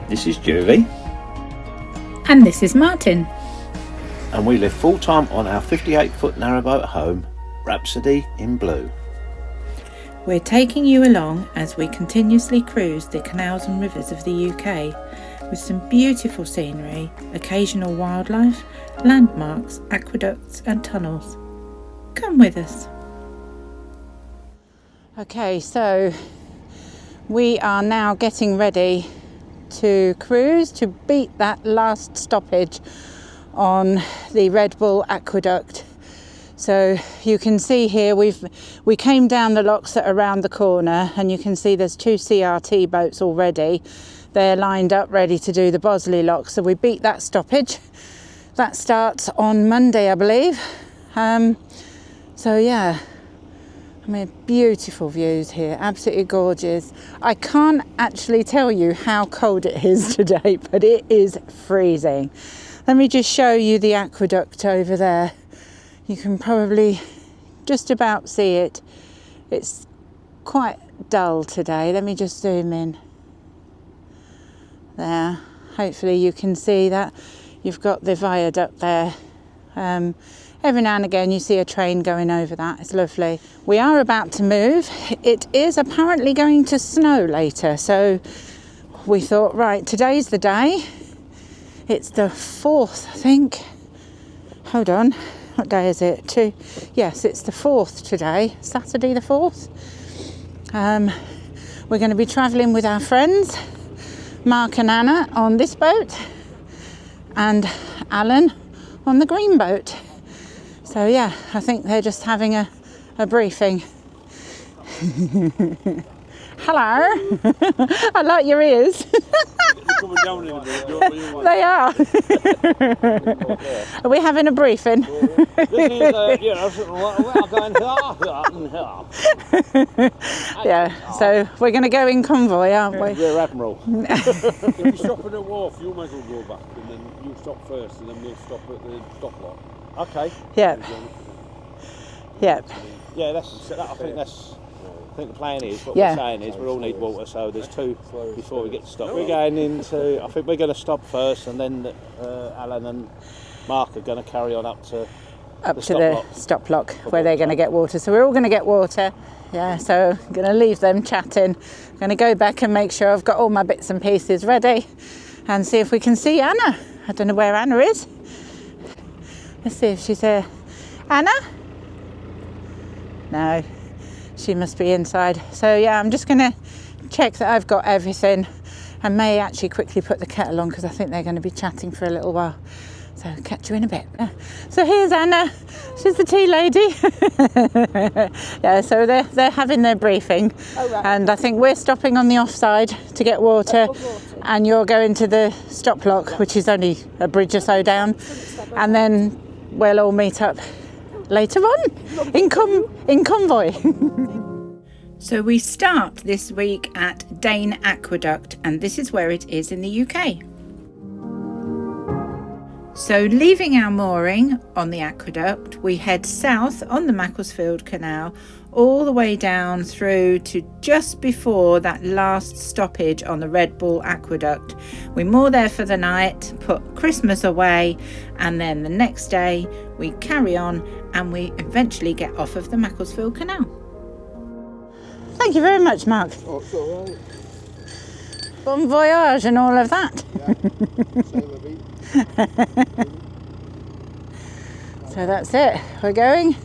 This is Julie. And this is Martin. And we live full-time on our 58-foot narrowboat home, Rhapsody in blue. We're taking you along as we continuously cruise the canals and rivers of the UK with some beautiful scenery, occasional wildlife, landmarks, aqueducts and tunnels. Come with us. Okay, so we are now getting ready to cruise to beat that last stoppage on the Red Bull Aqueduct. So you can see here we came down the locks that are around the corner, and you can see there's 2 CRT boats already. They're lined up ready to do the Bosley lock. So we beat that stoppage. That starts on Monday, I believe. So yeah, I mean, beautiful views here, absolutely gorgeous. I can't actually tell you how cold it is today, but it is freezing. Let me just show you the aqueduct over there. You can probably just about see it. It's quite dull today. Let me just zoom in. There, hopefully you can see that. You've got the viaduct there. Every now and again you see a train going over that. It's lovely. We are about to move. It is apparently going to snow later, so we thought, right, today's the day. It's the 4th, I think. Hold on. What day is it? Yes, it's the 4th today, Saturday the 4th. We're going to be travelling with our friends, Mark and Anna on this boat, and Alan on the green boat. So yeah, I think they're just having a briefing. Hello. I like your ears. They are. Are we having a briefing? Yeah, so we're going to go in convoy, aren't we? Rear Admiral. If you stop at a wharf, you might as well go back, and then you stop first, and then we'll stop at the stop lock. Okay. Yep. Yep. Yeah, I think the plan is, what we're saying is we all need water, so there's 2 before we get to stop. We're going into, I think we're going to stop first, and then Alan and Mark are going to carry on up to the stop lock where they're going to get water. So we're all going to get water. Yeah, so I'm going to leave them chatting. I'm going to go back and make sure I've got all my bits and pieces ready and see if we can see Anna. I don't know where Anna is. Let's see if she's here. Anna? No. She must be inside. So yeah, I'm just going to check that I've got everything. I may actually quickly put the kettle on because I think they're going to be chatting for a little while. So catch you in a bit. So here's Anna. She's the tea lady. Yeah, so they're having their briefing. Oh, right. And I think we're stopping on the offside to get water. And you're going to the stop lock, which is only a bridge or so down. And then we'll all meet up later on in convoy. So we start this week at Dane Aqueduct, and this is where it is in the UK. So leaving our mooring on the aqueduct, we head south on the Macclesfield Canal all the way down through to just before that last stoppage on the Red Bull Aqueduct. We moor there for the night, put Christmas away, and then the next day we carry on and we eventually get off of the Macclesfield Canal. Thank you very much, Mark. Oh, it's all right. Bon voyage and all of that. So that's it. We're going.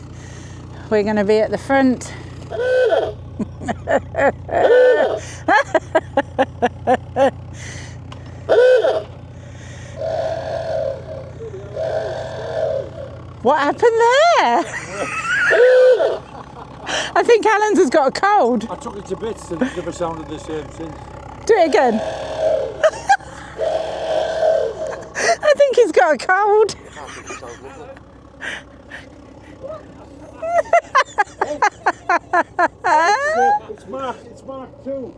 We're going to be at the front. What happened there? I think Alan's has got a cold. I took it to bits and it's never sounded the same since. Do it again. I think he's got a cold. It's Mark too.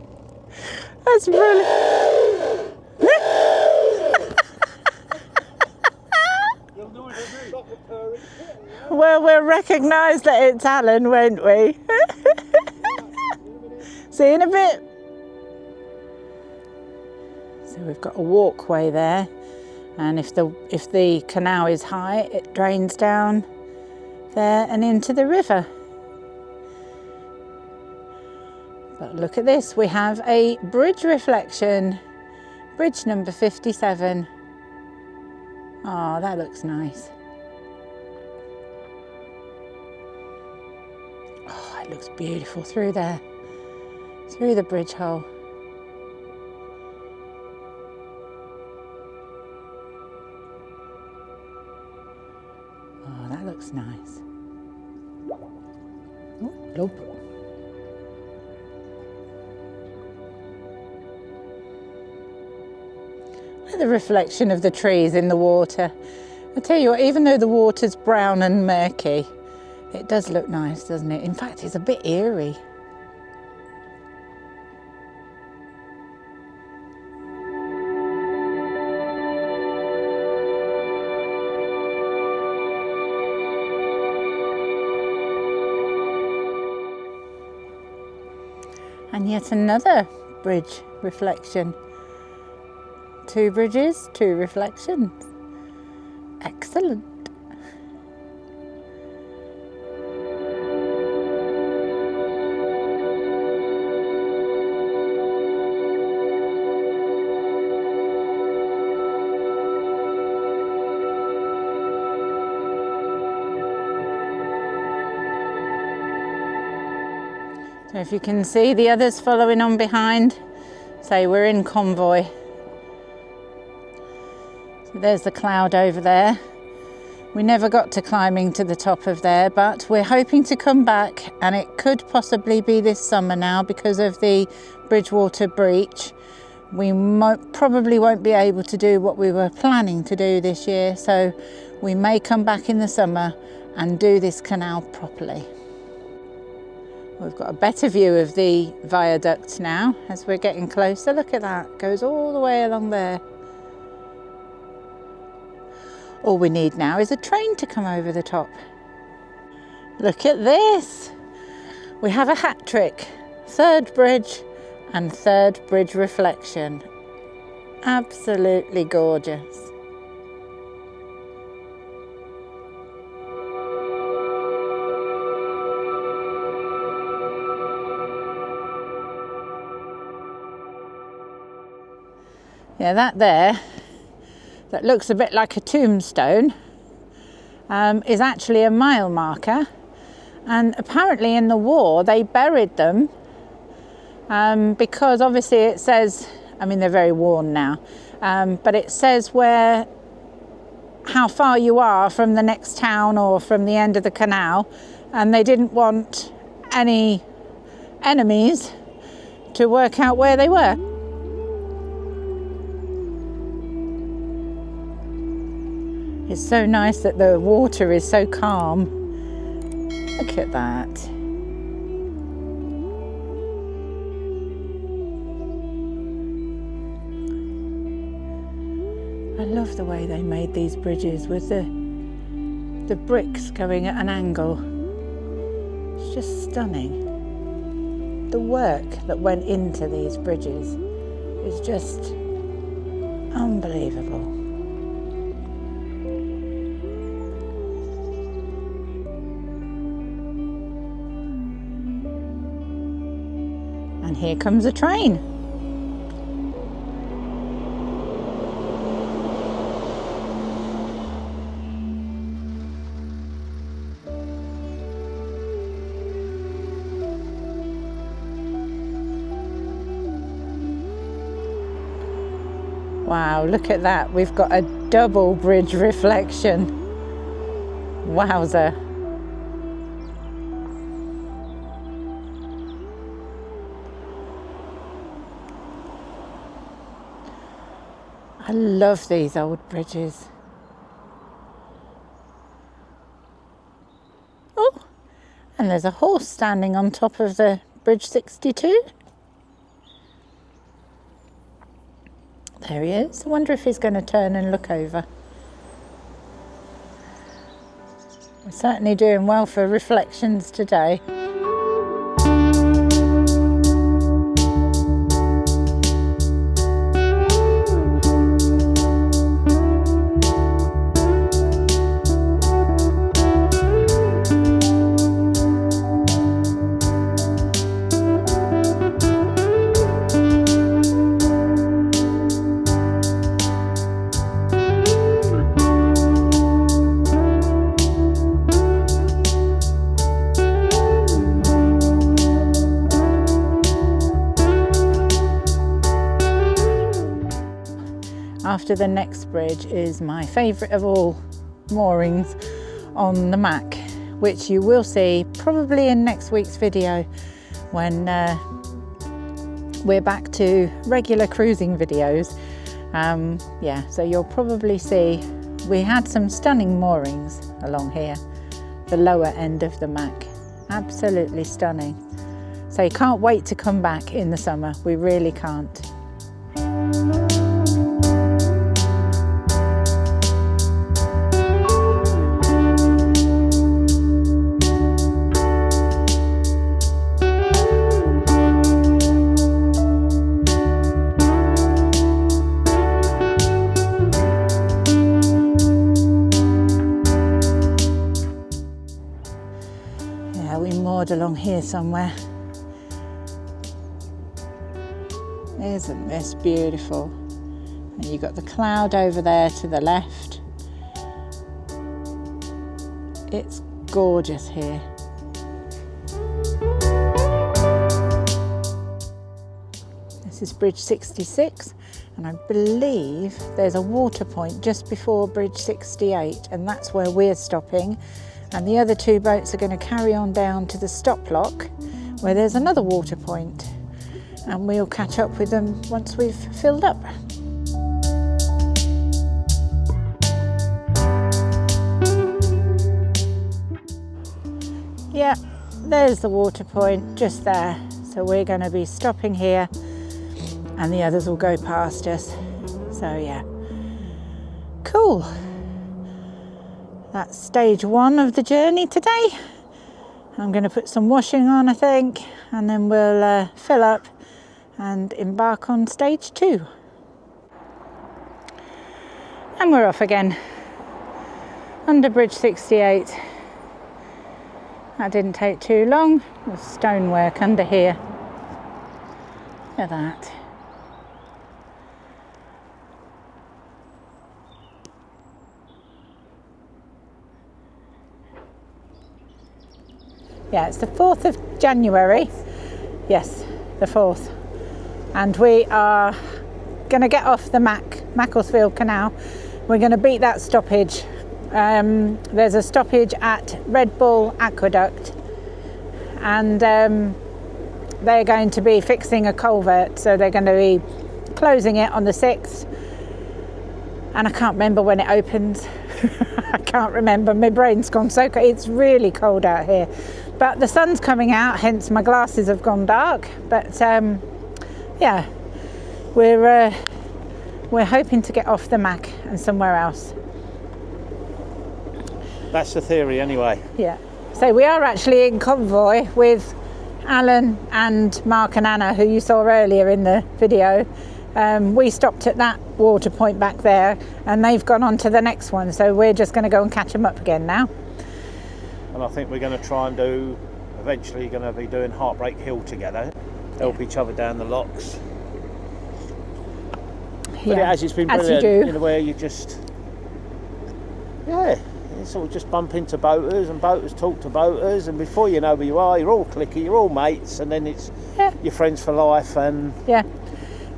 That's brilliant. Well, we'll recognise that it's Alan, won't we? See you in a bit. So we've got a walkway there, and if the canal is high, it drains down there and into the river. But look at this, we have a bridge reflection, bridge number 57. Oh, that looks nice. Oh, it looks beautiful through there, through the bridge hole. Oh, that looks nice. Oh, look. Look at the reflection of the trees in the water. I tell you what, even though the water's brown and murky, it does look nice, doesn't it? In fact, it's a bit eerie. And yet another bridge reflection. 2 bridges, 2 reflections. Excellent. So if you can see the others following on behind, say we're in convoy. So there's the cloud over there. We never got to climbing to the top of there, but we're hoping to come back, and it could possibly be this summer now because of the Bridgewater breach. We probably won't be able to do what we were planning to do this year, so we may come back in the summer and do this canal properly. We've got a better view of the viaduct now as we're getting closer. Look at that, goes all the way along there. All we need now is a train to come over the top. Look at this. We have a hat trick. 3rd bridge and 3rd bridge reflection. Absolutely gorgeous. Yeah, that there, that looks a bit like a tombstone, is actually a mile marker, and apparently in the war they buried them because obviously it says, I mean they're very worn now, but it says how far you are from the next town or from the end of the canal, and they didn't want any enemies to work out where they were. It's so nice that the water is so calm. Look at that. I love the way they made these bridges with the bricks going at an angle. It's just stunning. The work that went into these bridges is just unbelievable. And here comes a train. Wow, look at that. We've got a double bridge reflection. Wowzer. I love these old bridges. Oh, and there's a horse standing on top of the bridge 62. There he is. I wonder if he's going to turn and look over. We're certainly doing well for reflections today. after the next bridge is my favourite of all moorings on the Mac, which you will see probably in next week's video when we're back to regular cruising videos. Yeah, so you'll probably see we had some stunning moorings along here, the lower end of the Mac. Absolutely stunning. So you can't wait to come back in the summer. We really can't. Along here somewhere. Isn't this beautiful? And you've got the cloud over there to the left. It's gorgeous here. This is Bridge 66, and I believe there's a water point just before Bridge 68, and that's where we're stopping. And the other two boats are going to carry on down to the stop lock where there's another water point, and we'll catch up with them once we've filled up. Yeah, there's the water point just there. So we're going to be stopping here and the others will go past us. So yeah, cool. That's stage one of the journey today. I'm going to put some washing on, I think, and then we'll fill up and embark on stage two. And we're off again. Under Bridge 68. That didn't take too long. There's stonework under here. Look at that. Yeah, it's the 4th of January. Yes, the 4th. And we are going to get off the Macclesfield Canal. We're going to beat that stoppage. There's a stoppage at Red Bull Aqueduct. And they're going to be fixing a culvert. So they're going to be closing it on the 6th. And I can't remember when it opens. I can't remember. My brain's gone so cold. It's really cold out here. But the sun's coming out, hence my glasses have gone dark. But yeah, we're hoping to get off the Mac and somewhere else. That's the theory anyway. Yeah. So we are actually in convoy with Alan and Mark and Anna, who you saw earlier in the video. We stopped at that water point back there and they've gone on to the next one. So we're just going to go and catch them up again now. And I think we're going to try and eventually going to be doing Heartbreak Hill together, help each other down the locks. But yeah, it's been as brilliant, you do. In a way you just, yeah, you sort of just bump into boaters and boaters talk to boaters, and before you know who you are, you're all cliquey, you're all mates, and then it's your friends for life. And yeah,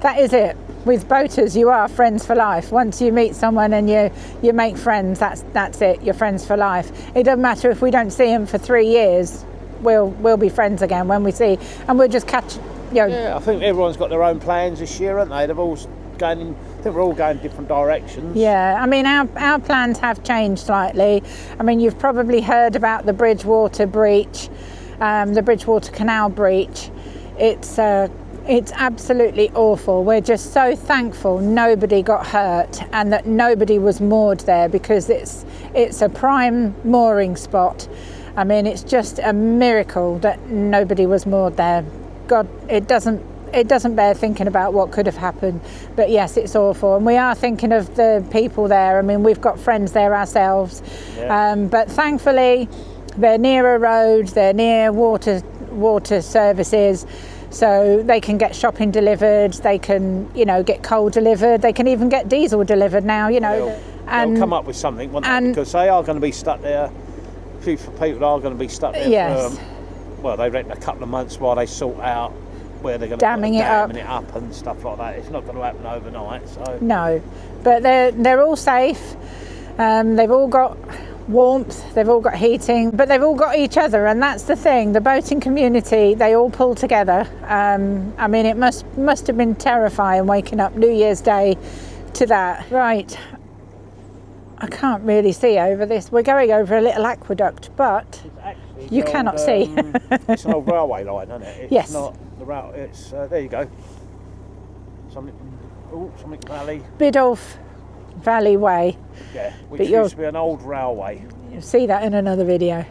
that is it. With boaters, you are friends for life. Once you meet someone and you make friends, that's it. You're friends for life. It doesn't matter if we don't see them for 3 years. We'll be friends again when we see, and we'll just catch. Yeah, I think everyone's got their own plans this year, haven't they? They've all going in. I think we're all going different directions. Yeah, I mean our plans have changed slightly. I mean you've probably heard about the Bridgewater breach, the Bridgewater Canal breach. It's absolutely awful. We're just so thankful nobody got hurt and that nobody was moored there, because it's a prime mooring spot. I mean, it's just a miracle that nobody was moored there. God, it doesn't bear thinking about what could have happened. But yes, it's awful. And we are thinking of the people there. I mean, we've got friends there ourselves. Yeah. But thankfully, they're near a road, they're near water services. So they can get shopping delivered, they can, get coal delivered, they can even get diesel delivered now, They'll come up with something, won't they? Because they are going to be stuck there. A few people are going to be stuck there yes. for, they reckon a couple of months while they sort out where they're going to damming it up and stuff like that. It's not going to happen overnight. So no, but they're all safe. They've all got warmth, they've all got heating, but they've all got each other, and that's the thing. The boating community, they all pull together. I mean, it must have been terrifying waking up New Year's Day to that. Right, I can't really see over this. We're going over a little aqueduct, but you cannot see. It's an old railway line, isn't it? It's yes. not the rail. It's there you go. Something Valley. Biddulph Valley Way. Yeah, which used to be an old railway. You'll see that in another video.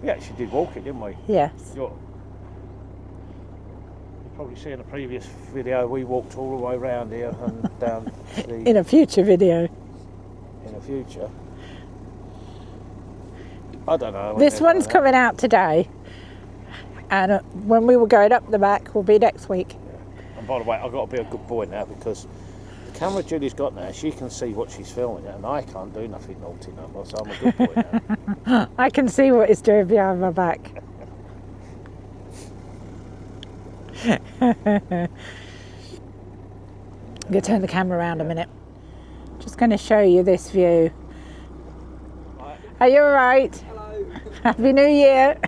We actually did walk it, didn't we? Yes. You'll probably see in a previous video we walked all the way around here and down in a future video. In the future. I don't know. This one's coming out today, and when we were going up the back will be next week. Yeah. And by the way, I've got to be a good boy now, because the camera Julie's got now, she can see what she's filming, and I can't do nothing naughty no, so I'm a good boy now. I can see what it's doing behind my back. I'm going to turn the camera around a minute. Just going to show you this view. Right. Are you all right? Hello. Happy New Year.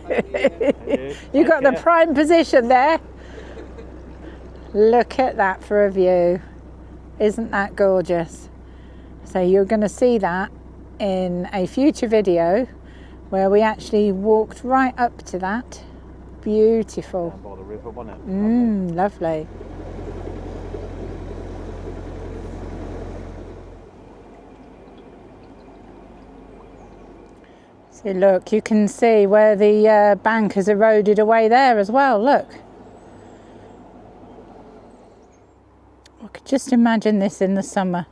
You got the prime position there. Look at that for a view. Isn't that gorgeous? So you're going to see that in a future video where we actually walked right up to that. Beautiful. Down by the river, wasn't it? Lovely. So look, you can see where the bank has eroded away there as well, look. I could just imagine this in the summer.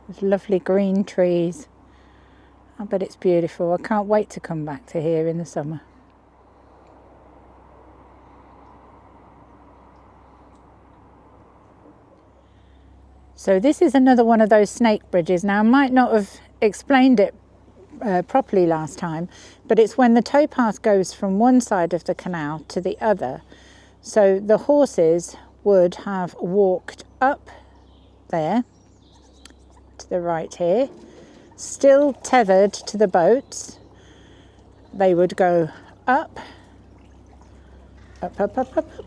There's lovely green trees. I bet it's beautiful. I can't wait to come back to here in the summer. So this is another one of those snake bridges. Now I might not have explained it properly last time, but it's when the towpath goes from one side of the canal to the other. So the horses would have walked up there to the right here, still tethered to the boats. They would go up, up, up, up, up, up.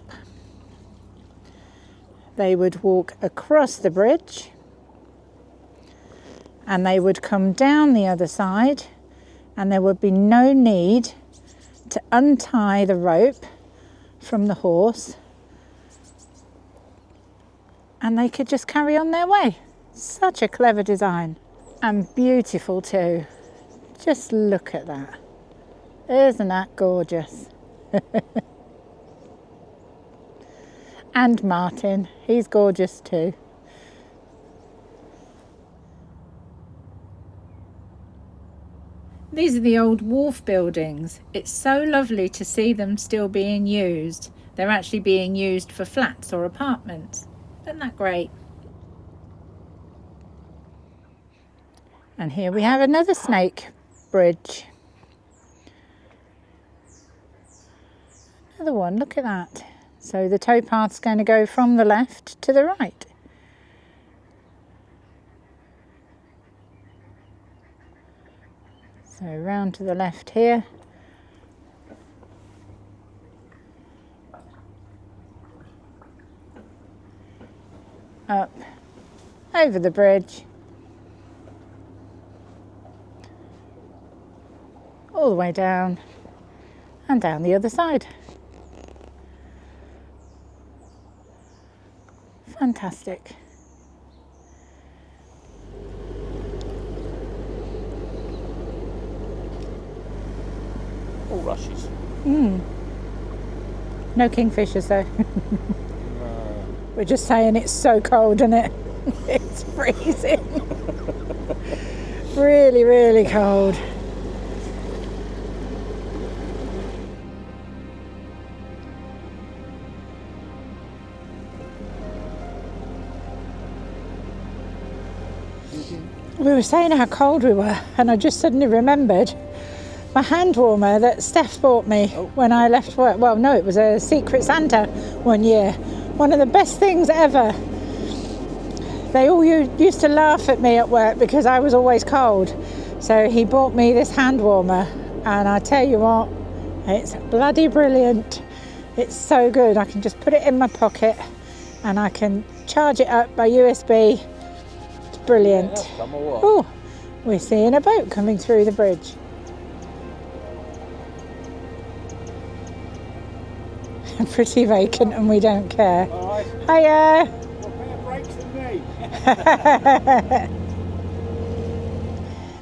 They would walk across the bridge, and they would come down the other side, and there would be no need to untie the rope from the horse, and they could just carry on their way. Such a clever design, and beautiful too. Just look at that. Isn't that gorgeous? And Martin, he's gorgeous too. These are the old wharf buildings. It's so lovely to see them still being used. They're actually being used for flats or apartments. Isn't that great? And here we have another snake bridge. Another one, look at that. So the towpath's going to go from the left to the right. So round to the left here. Up, over the bridge. All the way down and down the other side. Fantastic. All rushes. No kingfishers though. We're just saying it's so cold, isn't it? It's freezing. Really, really cold. We were saying how cold we were, and I just suddenly remembered my hand warmer that Steph bought me when I left work. Well, no, it was a Secret Santa one year. One of the best things ever. They all used to laugh at me at work because I was always cold. So he bought me this hand warmer, and I tell you what, it's bloody brilliant. It's so good. I can just put it in my pocket and I can charge it up by USB. It's brilliant. Oh, we're seeing a boat coming through the bridge. Pretty vacant, and we don't care. Hiya!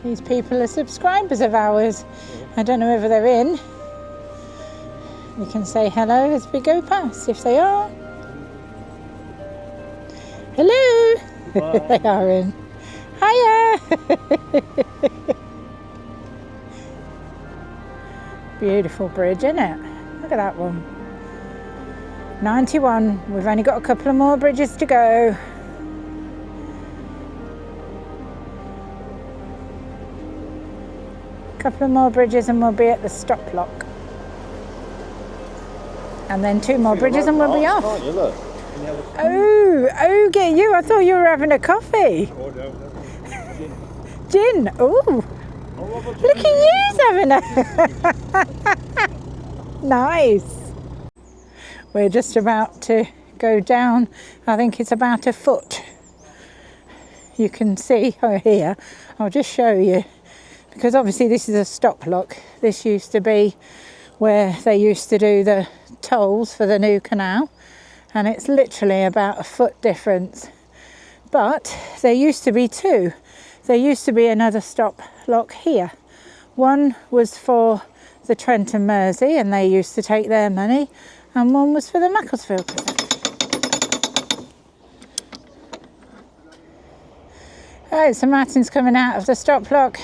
These people are subscribers of ours. I don't know whether they're in. We can say hello as we go past if they are. Hello! They are in. Hiya! Beautiful bridge, isn't it? Look at that one. 91. We've only got a couple of more bridges to go. Couple of more bridges and we'll be at the stop lock. And then 2 more bridges and we'll be off. Oh, get you. I thought you were having a coffee. Gin. Oh, look at you having a... Nice. We're just about to go down. I think it's about a foot. You can see here. I'll just show you. Because obviously this is a stop lock. This used to be where they used to do the tolls for the new canal, and it's literally about a foot difference. But there used to be 2. There used to be another stop lock here. One was for the Trent and Mersey, and they used to take their money, and one was for the Macclesfield Canal. Right, so Martin's coming out of the stop lock.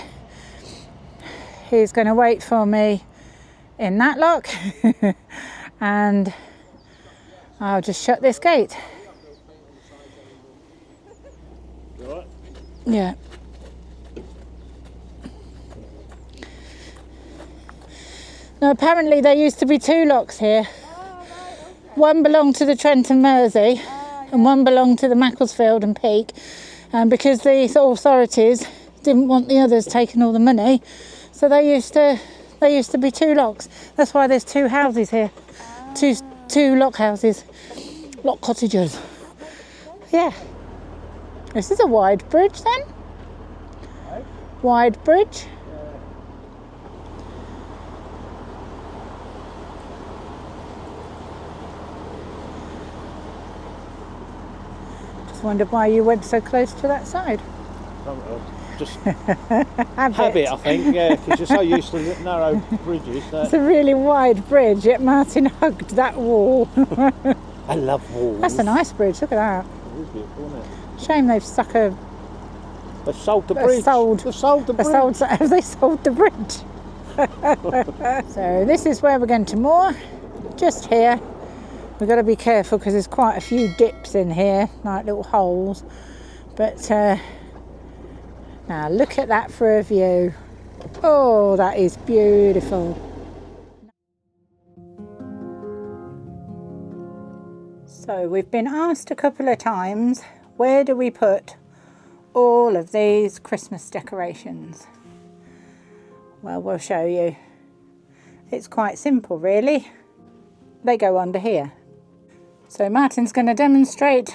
He's going to wait for me in that lock and I'll just shut this gate. You all right? Yeah. Now apparently there used to be 2 locks here. One belonged to the Trent and Mersey and one belonged to the Macclesfield and Peak, and because the authorities didn't want the others taking all the money, so they used to be 2 locks. That's why there's 2 houses here. Two lock houses. Lock cottages. Yeah. This is a wide bridge then. Wide bridge. Just wondered why you went so close to that side. Just habit, I think, yeah, because you're so used to narrow bridges. It's a really wide bridge, yet Martin hugged that wall. I love walls. That's a nice bridge, look at that. It is beautiful, isn't it? Shame they've stuck a... They've sold the bridge. They've sold the bridge. Have they sold the bridge? So this is where we're going to moor, just here. We've got to be careful because there's quite a few dips in here, like little holes. But now look at that for a view. Oh, that is beautiful. So we've been asked a couple of times, where do we put all of these Christmas decorations? Well, we'll show you. It's quite simple, really. They go under here. So Martin's going to demonstrate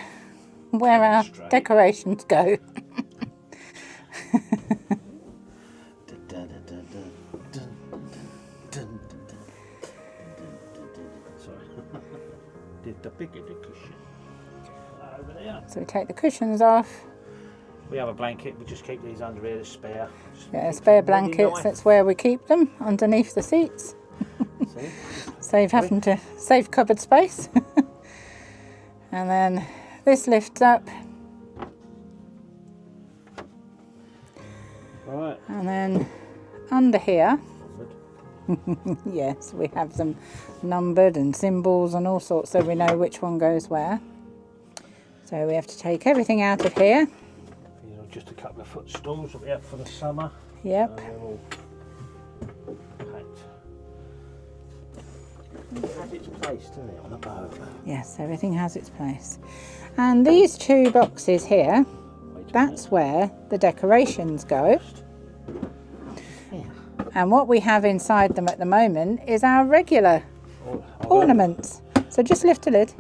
where our decorations go. So we take the cushions off. We have a blanket, we just keep these under here as spare. Yeah, spare blankets, that's where we keep them, underneath the seats. Save cupboard space. And then this lifts up. Right. And then under here, yes, we have them numbered and symbols and all sorts, so we know which one goes where. So we have to take everything out of here. Just a couple of footstools that we have for the summer. Yep. They're all its place, doesn't it, on a boat? Yes, everything has its place. And these two boxes here, that's where the decorations go. And what we have inside them at the moment is our regular ornaments. So just lift the lid.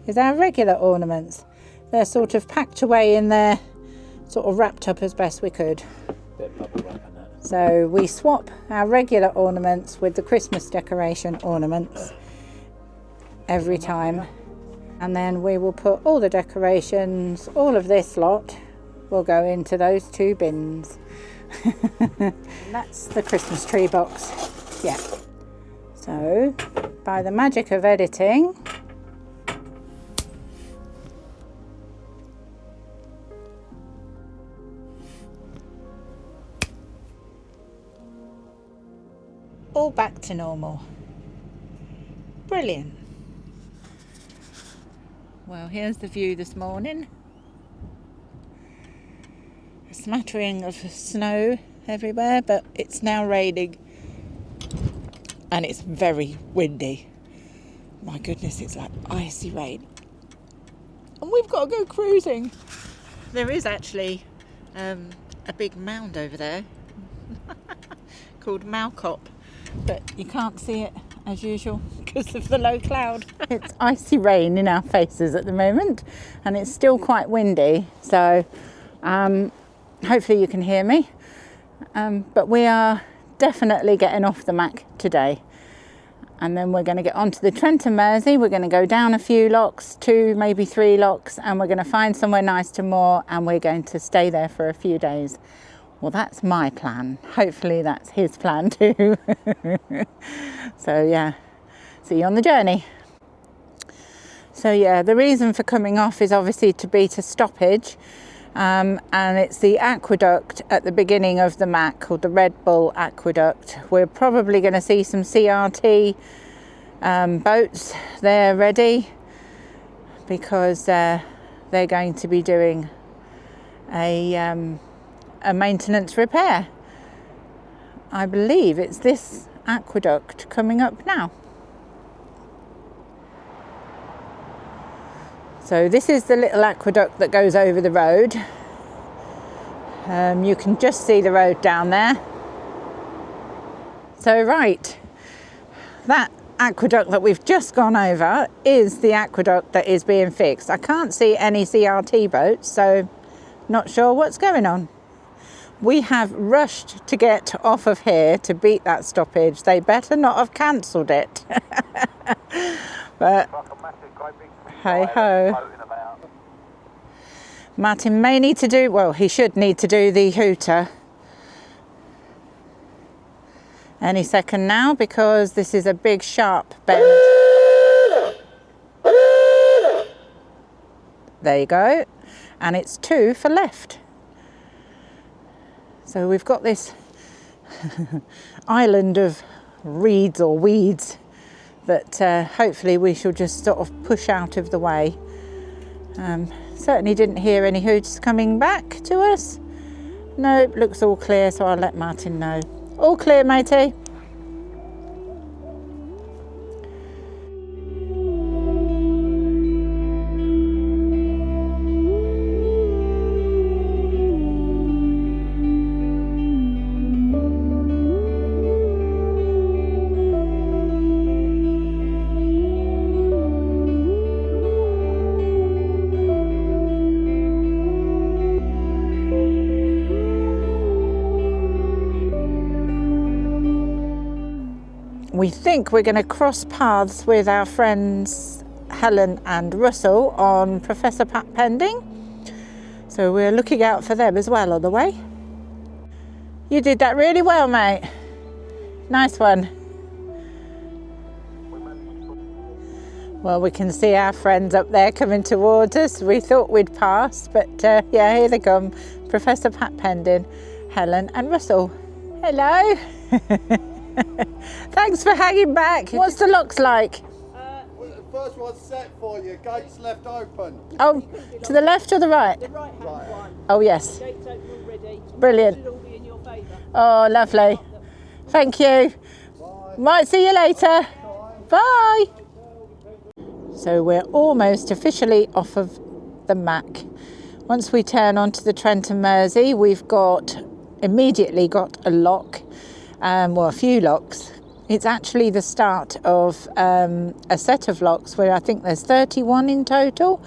Is our regular ornaments. They're sort of packed away in there, sort of wrapped up as best we could. Bit bubble wrap and that. So we swap our regular ornaments with the Christmas decoration ornaments every time. And then we will put all the decorations, all of this lot will go into those two bins. And that's the Christmas tree box. Yeah. So by the magic of editing, all back to normal. Brilliant. Well, here's the view this morning. A smattering of snow everywhere, but it's now raining and it's very windy. My goodness, it's like icy rain. And we've got to go cruising. There is actually a big mound over there called Malcop, but you can't see it as usual because of the low cloud. It's icy rain in our faces at the moment and it's still quite windy, so hopefully you can hear me, but we are definitely getting off the Mac today, and then we're going to get onto the Trent Mersey. We're going to go down a few locks, 2 maybe 3 locks, and we're going to find somewhere nice to moor, and we're going to stay there for a few days. Well, that's my plan. Hopefully that's his plan too. So yeah, see you on the journey. So yeah, the reason for coming off is obviously to beat a stoppage, and it's the aqueduct at the beginning of the Mac called the Red Bull Aqueduct. We're probably going to see some CRT boats there ready because they're going to be doing a maintenance repair. I believe it's this aqueduct coming up now. So this is the little aqueduct that goes over the road. You can just see the road down there. So right, that aqueduct that we've just gone over is the aqueduct that is being fixed. I can't see any CRT boats, so not sure what's going on. We have rushed to get off of here to beat that stoppage. They better not have cancelled it. But hey ho. Martin may need to do, well, he should need to do the hooter any second now, because this is a big sharp bend. There you go. And it's 2 for left. So we've got this island of reeds or weeds that hopefully we shall just sort of push out of the way. Certainly didn't hear any hoots coming back to us. Nope, looks all clear, so I'll let Martin know. All clear, matey. We think we're going to cross paths with our friends Helen and Russell on Professor Pat Pending. So we're looking out for them as well on the way. You did that really well, mate. Nice one. Well, we can see our friends up there coming towards us. We thought we'd pass, but yeah, here they come. Professor Pat Pending, Helen and Russell. Hello. Thanks for hanging back. What's the locks like? The first one's set for you. Gates left open. Oh, to the left or the right? The right hand one. Oh, yes. Gates open already. Brilliant. It should all be in your favour. Oh, lovely. Thank you. Bye. Right, see you later. Bye. So we're almost officially off of the Mac. Once we turn onto the Trent Mersey, we've immediately got a lock, well, a few locks. It's actually the start of a set of locks where I think there's 31 in total,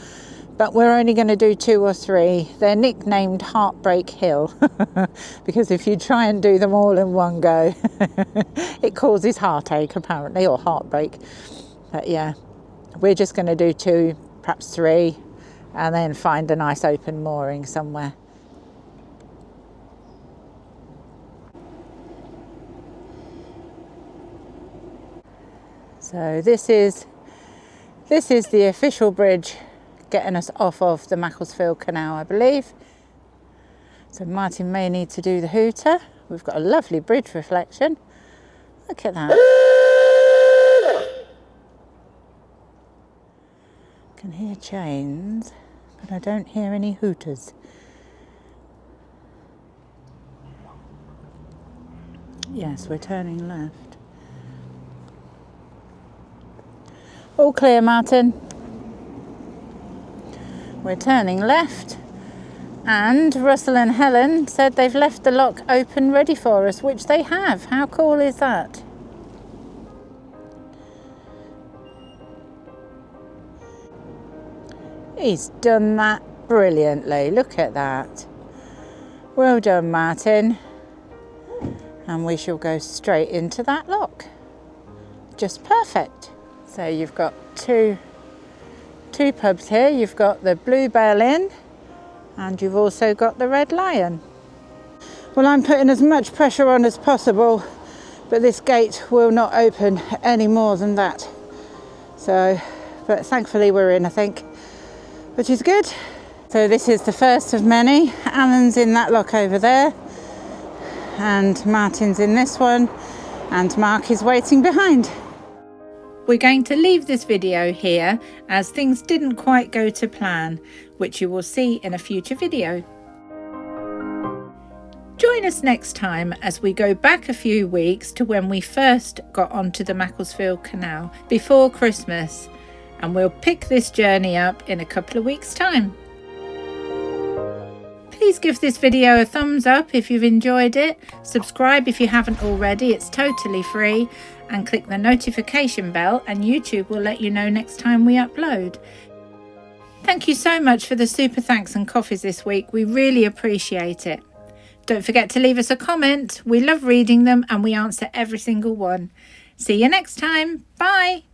but we're only going to do 2 or 3. They're nicknamed Heartbreak Hill because if you try and do them all in one go, it causes heartache apparently, or heartbreak. But yeah, we're just going to do 2, perhaps 3, and then find a nice open mooring somewhere. So this is the official bridge getting us off of the Macclesfield Canal, I believe. So Martin may need to do the hooter. We've got a lovely bridge reflection. Look at that. I can hear chains, but I don't hear any hooters. Yes, we're turning left. All clear, Martin. We're turning left, and Russell and Helen said they've left the lock open ready for us, which they have. How cool is that? He's done that brilliantly. Look at that. Well done, Martin. And we shall go straight into that lock. Just perfect. So you've got two pubs here. You've got the Bluebell Inn and you've also got the Red Lion. Well, I'm putting as much pressure on as possible, but this gate will not open any more than that. So, but thankfully we're in, I think, which is good. So this is the first of many. Alan's in that lock over there, and Martin's in this one, and Mark is waiting behind. We're going to leave this video here as things didn't quite go to plan, which you will see in a future video. Join us next time as we go back a few weeks to when we first got onto the Macclesfield Canal before Christmas, and we'll pick this journey up in a couple of weeks' time. Please give this video a thumbs up if you've enjoyed it, subscribe if you haven't already, it's totally free, and click the notification bell and YouTube will let you know next time we upload. Thank you so much for the super thanks and coffees this week, we really appreciate it. Don't forget to leave us a comment, we love reading them and we answer every single one. See you next time, bye!